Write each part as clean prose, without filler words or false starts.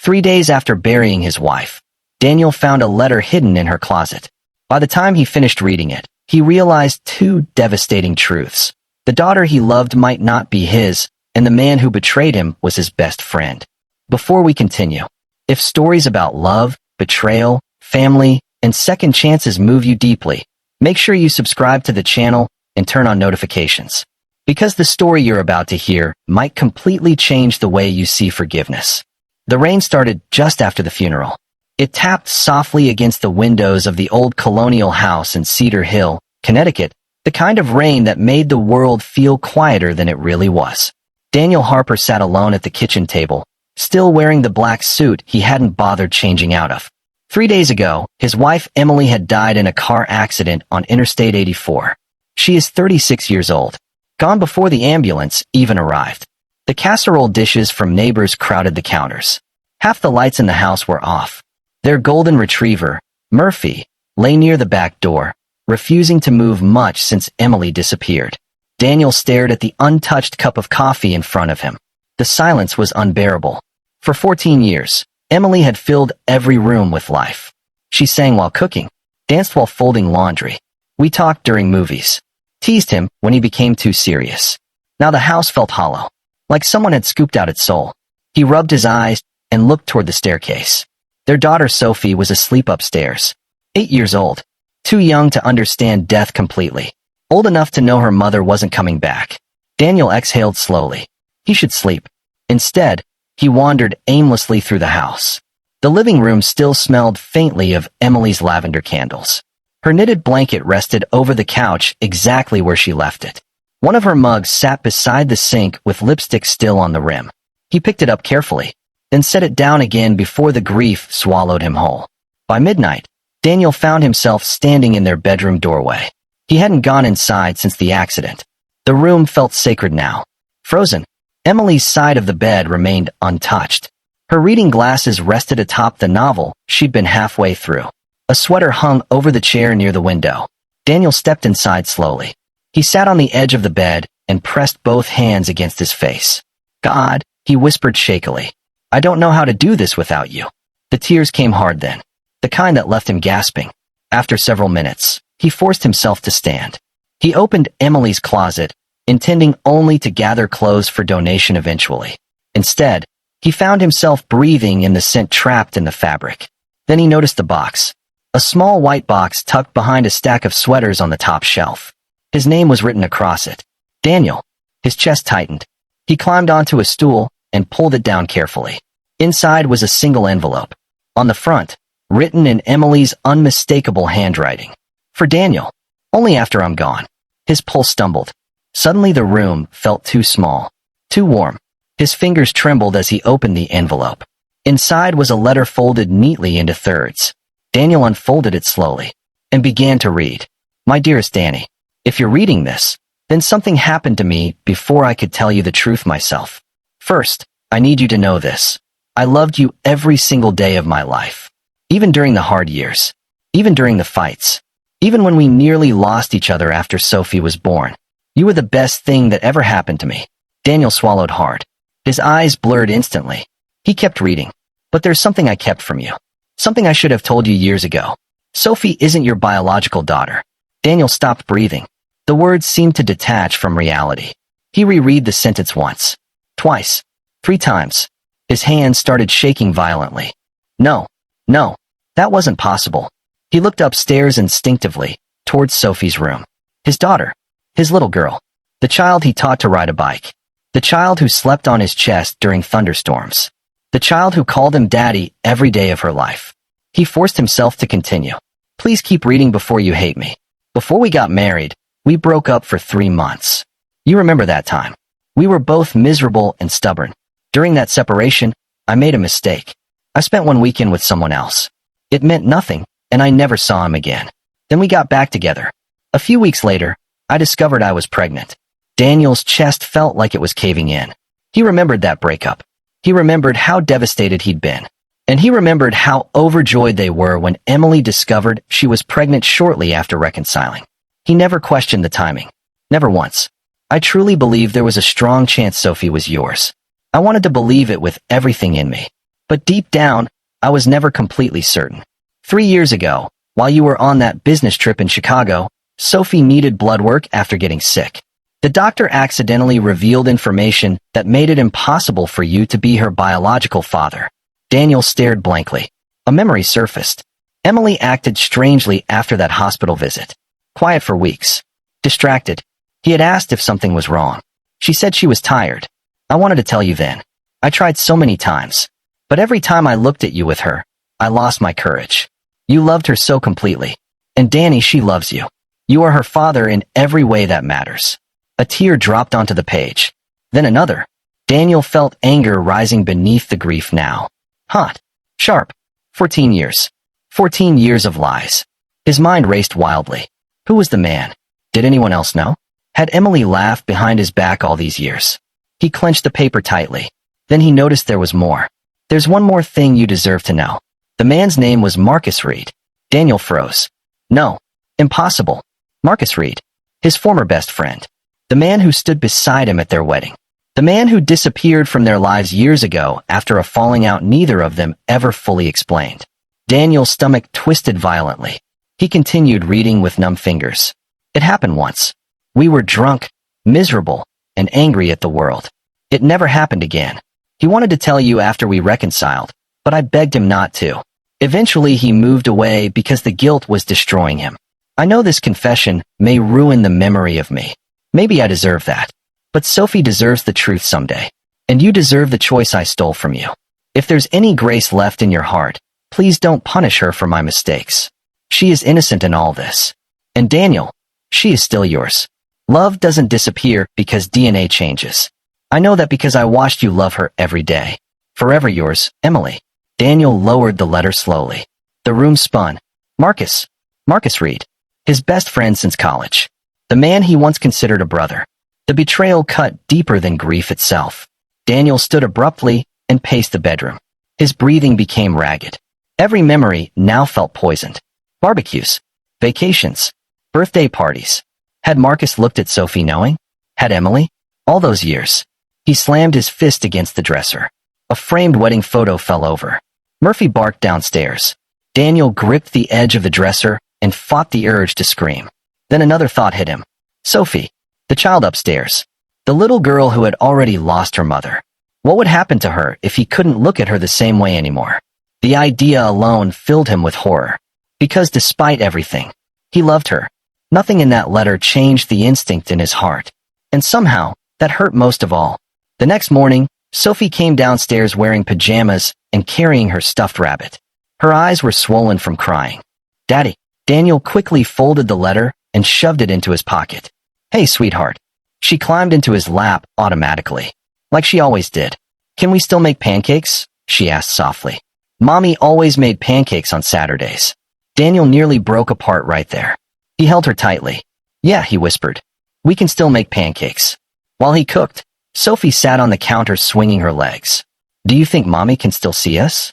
3 days after burying his wife, Daniel found a letter hidden in her closet. By the time he finished reading it, he realized two devastating truths. The daughter he loved might not be his, and the man who betrayed him was his best friend. Before we continue, if stories about love, betrayal, family, and second chances move you deeply, make sure you subscribe to the channel and turn on notifications, because the story you're about to hear might completely change the way you see forgiveness. The rain started just after the funeral. It tapped softly against the windows of the old colonial house in Cedar Hill, Connecticut, the kind of rain that made the world feel quieter than it really was. Daniel Harper sat alone at the kitchen table, still wearing the black suit he hadn't bothered changing out of. 3 days ago, his wife Emily had died in a car accident on Interstate 84. She is 36 years old, gone before the ambulance even arrived. The casserole dishes from neighbors crowded the counters. Half the lights in the house were off. Their golden retriever, Murphy, lay near the back door, refusing to move much since Emily disappeared. Daniel stared at the untouched cup of coffee in front of him. The silence was unbearable. For 14 years, Emily had filled every room with life. She sang while cooking, danced while folding laundry. We talked during movies, teased him when he became too serious. Now the house felt hollow, like someone had scooped out its soul. He rubbed his eyes and looked toward the staircase. Their daughter Sophie was asleep upstairs, 8 years old, too young to understand death completely, old enough to know her mother wasn't coming back. Daniel exhaled slowly. He should sleep. Instead, he wandered aimlessly through the house. The living room still smelled faintly of Emily's lavender candles. Her knitted blanket rested over the couch exactly where she left it. One of her mugs sat beside the sink with lipstick still on the rim. He picked it up carefully, then set it down again before the grief swallowed him whole. By midnight, Daniel found himself standing in their bedroom doorway. He hadn't gone inside since the accident. The room felt sacred now. Frozen, Emily's side of the bed remained untouched. Her reading glasses rested atop the novel she'd been halfway through. A sweater hung over the chair near the window. Daniel stepped inside slowly. He sat on the edge of the bed and pressed both hands against his face. "God," he whispered shakily, "I don't know how to do this without you." The tears came hard then, the kind that left him gasping. After several minutes, he forced himself to stand. He opened Emily's closet, intending only to gather clothes for donation eventually. Instead, he found himself breathing in the scent trapped in the fabric. Then he noticed the box, a small white box tucked behind a stack of sweaters on the top shelf. His name was written across it. Daniel. His chest tightened. He climbed onto a stool and pulled it down carefully. Inside was a single envelope. On the front, written in Emily's unmistakable handwriting. "For Daniel. Only after I'm gone." His pulse stumbled. Suddenly the room felt too small, too warm. His fingers trembled as he opened the envelope. Inside was a letter folded neatly into thirds. Daniel unfolded it slowly and began to read. "My dearest Danny, if you're reading this, then something happened to me before I could tell you the truth myself. First, I need you to know this. I loved you every single day of my life. Even during the hard years. Even during the fights. Even when we nearly lost each other after Sophie was born. You were the best thing that ever happened to me." Daniel swallowed hard. His eyes blurred instantly. He kept reading. "But there's something I kept from you. Something I should have told you years ago. Sophie isn't your biological daughter." Daniel stopped breathing. The words seemed to detach from reality. He reread the sentence once. Twice. 3 times. His hands started shaking violently. No. No. That wasn't possible. He looked upstairs instinctively, towards Sophie's room. His daughter. His little girl. The child he taught to ride a bike. The child who slept on his chest during thunderstorms. The child who called him daddy every day of her life. He forced himself to continue. "Please keep reading before you hate me. Before we got married, we broke up for 3 months. You remember that time. We were both miserable and stubborn. During that separation, I made a mistake. I spent 1 weekend with someone else. It meant nothing, and I never saw him again. Then we got back together. A few weeks later, I discovered I was pregnant." Daniel's chest felt like it was caving in. He remembered that breakup. He remembered how devastated he'd been. And he remembered how overjoyed they were when Emily discovered she was pregnant shortly after reconciling. He never questioned the timing. Never once. "I truly believe there was a strong chance Sophie was yours. I wanted to believe it with everything in me. But deep down, I was never completely certain. 3 years ago, while you were on that business trip in Chicago, Sophie needed blood work after getting sick. The doctor accidentally revealed information that made it impossible for you to be her biological father. Daniel stared blankly. A memory surfaced. Emily acted strangely after that hospital visit. Quiet for weeks. Distracted. He had asked if something was wrong. She said she was tired. I wanted to tell you then. I tried so many times. But every time I looked at you with her, I lost my courage. You loved her so completely. And Danny, she loves you. You are her father in every way that matters. A tear dropped onto the page. Then another. Daniel felt anger rising beneath the grief now. Hot. Sharp. 14 years. 14 years of lies. His mind raced wildly. Who was the man? Did anyone else know? Had Emily laughed behind his back all these years? He clenched the paper tightly. Then he noticed there was more. There's one more thing you deserve to know. The man's name was Marcus Reed. Daniel froze. No. Impossible. Marcus Reed. His former best friend. The man who stood beside him at their wedding. The man who disappeared from their lives years ago after a falling out neither of them ever fully explained. Daniel's stomach twisted violently. He continued reading with numb fingers. It happened once. We were drunk, miserable, and angry at the world. It never happened again. He wanted to tell you after we reconciled, but I begged him not to. Eventually he moved away because the guilt was destroying him. I know this confession may ruin the memory of me. Maybe I deserve that. But Sophie deserves the truth someday. And you deserve the choice I stole from you. If there's any grace left in your heart, please don't punish her for my mistakes. She is innocent in all this. And Daniel, she is still yours. Love doesn't disappear because DNA changes. I know that because I watched you love her every day. Forever yours, Emily. Daniel lowered the letter slowly. The room spun. Marcus. Marcus Reed. His best friend since college. The man he once considered a brother. The betrayal cut deeper than grief itself. Daniel stood abruptly and paced the bedroom. His breathing became ragged. Every memory now felt poisoned. Barbecues. Vacations. Birthday parties. Had Marcus looked at Sophie knowing? Had Emily? All those years. He slammed his fist against the dresser. A framed wedding photo fell over. Murphy barked downstairs. Daniel gripped the edge of the dresser and fought the urge to scream. Then another thought hit him. Sophie. The child upstairs. The little girl who had already lost her mother. What would happen to her if he couldn't look at her the same way anymore? The idea alone filled him with horror. Because despite everything, he loved her. Nothing in that letter changed the instinct in his heart. And somehow, that hurt most of all. The next morning, Sophie came downstairs wearing pajamas and carrying her stuffed rabbit. Her eyes were swollen from crying. Daddy. Daniel quickly folded the letter and shoved it into his pocket. Hey, sweetheart. She climbed into his lap automatically. Like she always did. Can we still make pancakes? She asked softly. Mommy always made pancakes on Saturdays. Daniel nearly broke apart right there. He held her tightly. Yeah, he whispered. We can still make pancakes. While he cooked, Sophie sat on the counter swinging her legs. Do you think Mommy can still see us?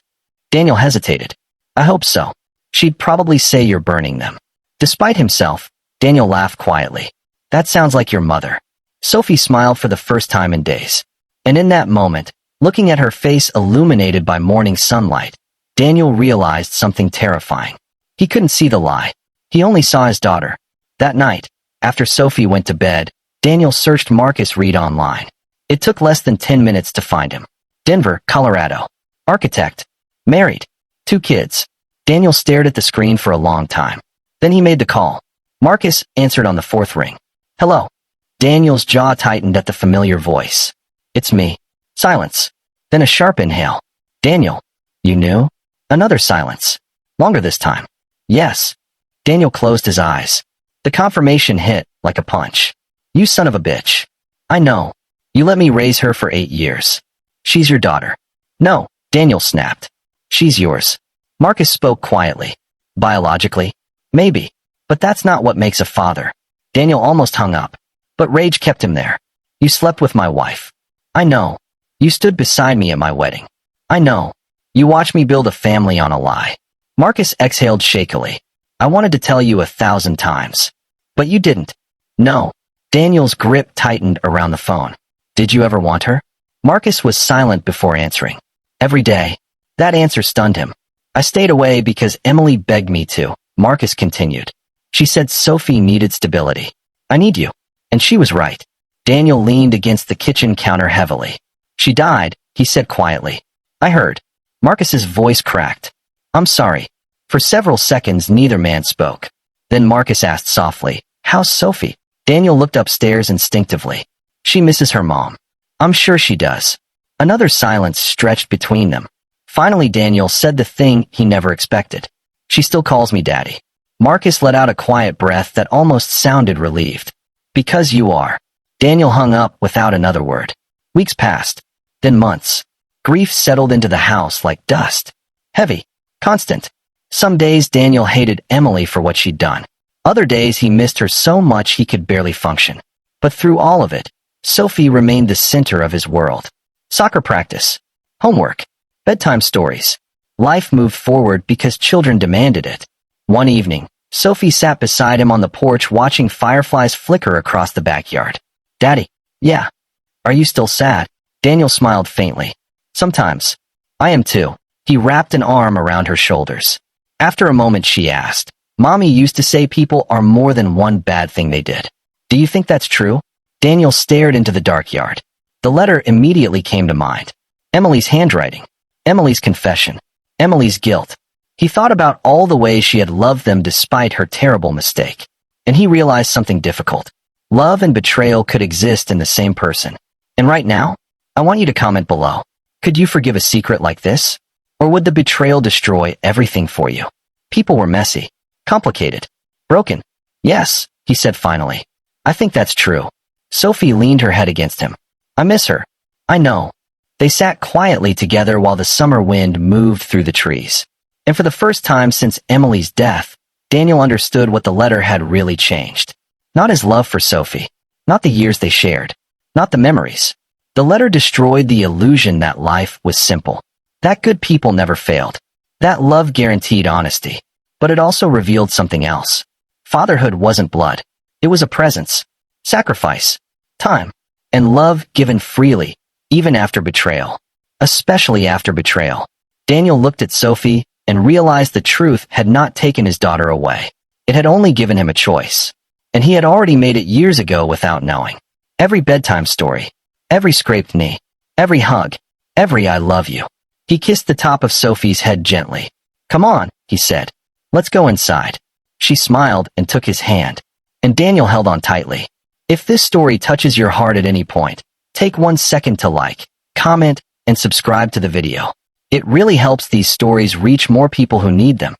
Daniel hesitated. I hope so. She'd probably say you're burning them. Despite himself, Daniel laughed quietly. That sounds like your mother. Sophie smiled for the first time in days. And in that moment, looking at her face illuminated by morning sunlight, Daniel realized something terrifying. He couldn't see the lie. He only saw his daughter. That night, after Sophie went to bed, Daniel searched Marcus Reed online. It took less than 10 minutes to find him. Denver, Colorado. Architect. Married. 2 kids. Daniel stared at the screen for a long time. Then he made the call. Marcus answered on the 4th ring. Hello. Daniel's jaw tightened at the familiar voice. It's me. Silence. Then a sharp inhale. Daniel. You knew? Another silence. Longer this time. Yes. Daniel closed his eyes. The confirmation hit like a punch. You son of a bitch. I know. You let me raise her for 8 years. She's your daughter. No, Daniel snapped. She's yours. Marcus spoke quietly. Biologically? Maybe. But that's not what makes a father. Daniel almost hung up. But rage kept him there. You slept with my wife. I know. You stood beside me at my wedding. I know. You watched me build a family on a lie. Marcus exhaled shakily. I wanted to tell you 1,000 times. But you didn't. No. Daniel's grip tightened around the phone. Did you ever want her? Marcus was silent before answering. Every day. That answer stunned him. I stayed away because Emily begged me to, Marcus continued. She said Sophie needed stability. I need you. And she was right. Daniel leaned against the kitchen counter heavily. She died, he said quietly. I heard. Marcus's voice cracked. I'm sorry. For several seconds neither man spoke. Then Marcus asked softly, how's Sophie? Daniel looked upstairs instinctively. She misses her mom. I'm sure she does. Another silence stretched between them. Finally Daniel said the thing he never expected. She still calls me daddy. Marcus let out a quiet breath that almost sounded relieved. Because you are. Daniel hung up without another word. Weeks passed. Then months. Grief settled into the house like dust. Heavy. Constant. Some days Daniel hated Emily for what she'd done. Other days he missed her so much he could barely function. But through all of it, Sophie remained the center of his world. Soccer practice. Homework. Bedtime stories. Life moved forward because children demanded it. One evening, Sophie sat beside him on the porch watching fireflies flicker across the backyard. Daddy. Yeah. Are you still sad? Daniel smiled faintly. Sometimes. I am too. He wrapped an arm around her shoulders. After a moment she asked, Mommy used to say people are more than one bad thing they did. Do you think that's true? Daniel stared into the dark yard. The letter immediately came to mind. Emily's handwriting. Emily's confession. Emily's guilt. He thought about all the ways she had loved them despite her terrible mistake. And he realized something difficult. Love and betrayal could exist in the same person. And right now, I want you to comment below. Could you forgive a secret like this? Or would the betrayal destroy everything for you? People were messy. Complicated. Broken. Yes, he said finally. I think that's true. Sophie leaned her head against him. I miss her. I know. They sat quietly together while the summer wind moved through the trees. And for the first time since Emily's death, Daniel understood what the letter had really changed. Not his love for Sophie. Not the years they shared. Not the memories. The letter destroyed the illusion that life was simple. That good people never failed. That love guaranteed honesty. But it also revealed something else. Fatherhood wasn't blood. It was a presence. Sacrifice. Time. And love given freely, even after betrayal. Especially after betrayal. Daniel looked at Sophie and realized the truth had not taken his daughter away. It had only given him a choice. And he had already made it years ago without knowing. Every bedtime story. Every scraped knee. Every hug. Every I love you. He kissed the top of Sophie's head gently. Come on, he said. Let's go inside. She smiled and took his hand. And Daniel held on tightly. If this story touches your heart at any point, take 1 second to like, comment, and subscribe to the video. It really helps these stories reach more people who need them.